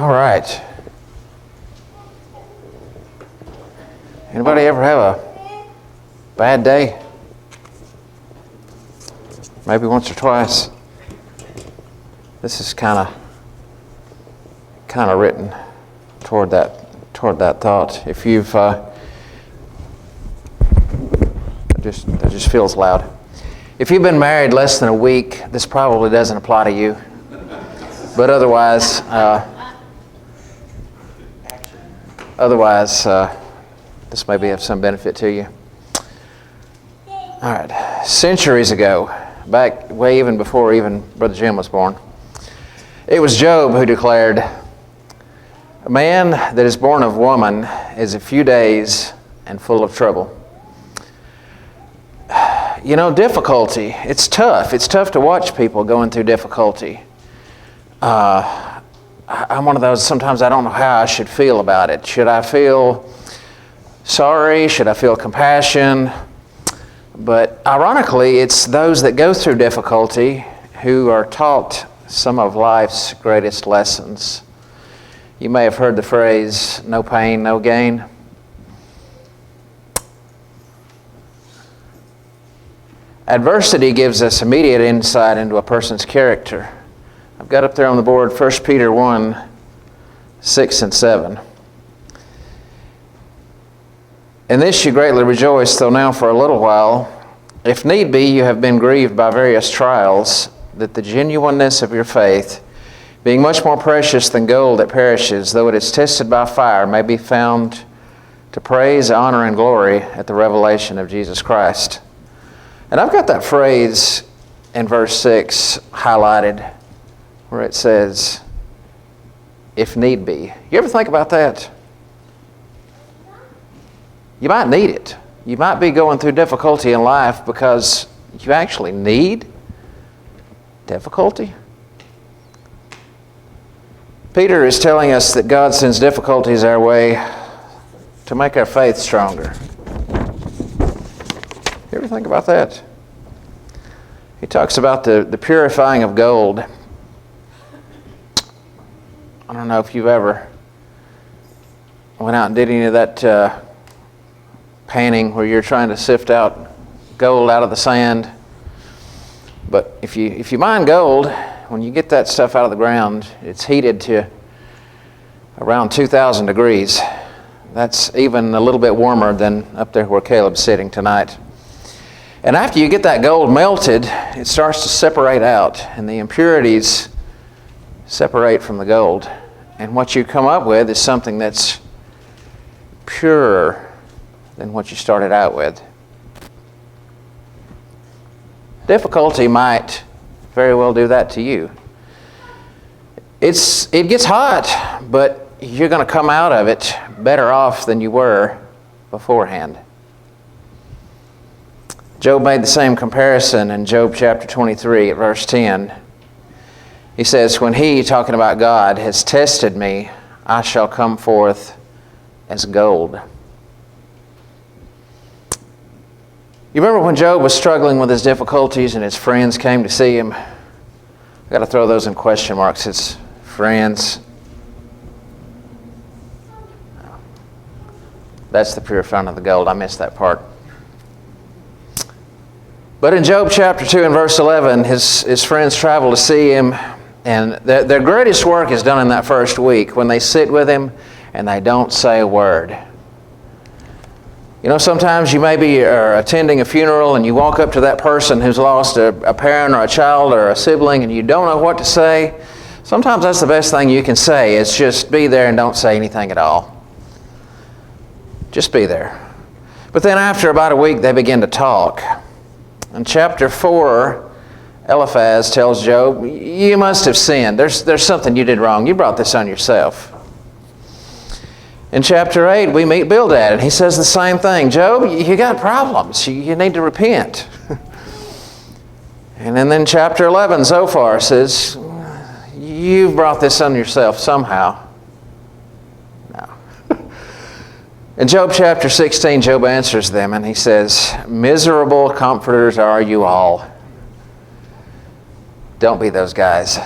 All right. Anybody ever have a bad day? Maybe once or twice. This is kind of written toward that thought. If you've that just feels loud. If you've been married less than a week, this probably doesn't apply to you. But otherwise, this may be of some benefit to you. All right. Centuries ago, back way even before even Brother Jim was born, it was Job who declared, "A man that is born of woman is a few days and full of trouble." You know, difficulty, it's tough. It's tough to watch people going through difficulty. I'm one of those, sometimes I don't know how I should feel about it. Should I feel sorry? Should I feel compassion? But ironically, it's those that go through difficulty who are taught some of life's greatest lessons. You may have heard the phrase, "no pain, no gain." Adversity gives us immediate insight into a person's character. I've got up there on the board 1 Peter 1, 6 and 7. "In this you greatly rejoice, though now for a little while, if need be, you have been grieved by various trials, that the genuineness of your faith, being much more precious than gold that perishes, though it is tested by fire, may be found to praise, honor, and glory at the revelation of Jesus Christ." And I've got that phrase in verse 6 highlighted where it says, "if need be." You ever think about that? You might need it. You might be going through difficulty in life because you actually need difficulty. Peter is telling us that God sends difficulties our way to make our faith stronger. You ever think about that? He talks about the purifying of gold. I don't know if you've ever went out and did any of that panning where you're trying to sift out gold out of the sand. But if you mine gold, when you get that stuff out of the ground, it's heated to around 2,000 degrees. That's even a little bit warmer than up there where Caleb's sitting tonight. And after you get that gold melted, it starts to separate out, and the impurities separate from the gold. And what you come up with is something that's purer than what you started out with. Difficulty might very well do that to you. It gets hot, but you're going to come out of it better off than you were beforehand. Job made the same comparison in Job chapter 23 at verse 10. He says, "When he," talking about God, "has tested me, I shall come forth as gold." You remember when Job was struggling with his difficulties and his friends came to see him? I've got to throw those in question marks. His friends. That's the purifying of the gold. I missed that part. But in Job chapter 2 and verse 11, his friends travel to see him, and their greatest work is done in that first week when they sit with him and they don't say a word. You know, sometimes you maybe are attending a funeral and you walk up to that person who's lost a parent or a child or a sibling and you don't know what to say. Sometimes that's the best thing you can say, is just be there and don't say anything at all. Just be there. But then after about a week, they begin to talk. In chapter 4, Eliphaz tells Job, "You must have sinned. There's something you did wrong. You brought this on yourself." In chapter 8, we meet Bildad, and he says the same thing. "Job, you got problems. You need to repent." And then chapter 11, Zophar says, "You've brought this on yourself somehow." No. In Job chapter 16, Job answers them, and he says, "Miserable comforters are you all." Don't be those guys.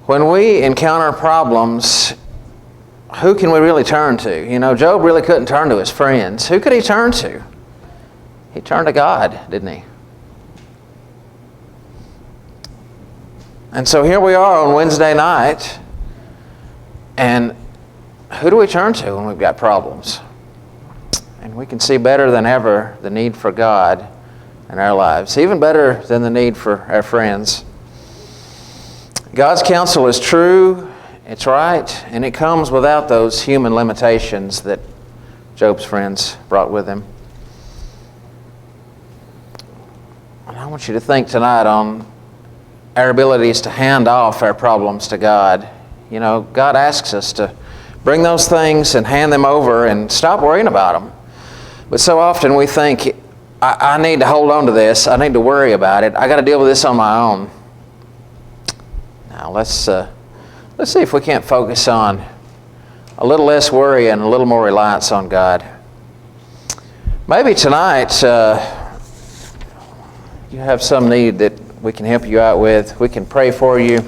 when we encounter problems, who can we really turn to? You know, Job really couldn't turn to his friends. Who could he turn to? He turned to God, didn't he? And so here we are on Wednesday night, and who do we turn to when we've got problems? And we can see better than ever the need for God in our lives, even better than the need for our friends. God's counsel is true, it's right, and it comes without those human limitations that Job's friends brought with him. And I want you to think tonight on our abilities to hand off our problems to God. You know, God asks us to bring those things and hand them over and stop worrying about them. But so often we think, I need to hold on to this. I need to worry about it. I got to deal with this on my own. Now let's see if we can't focus on a little less worry and a little more reliance on God. Maybe tonight you have some need that we can help you out with. We can pray for you.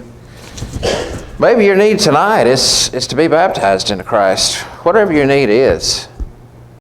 Maybe your need tonight is to be baptized into Christ. Whatever your need is,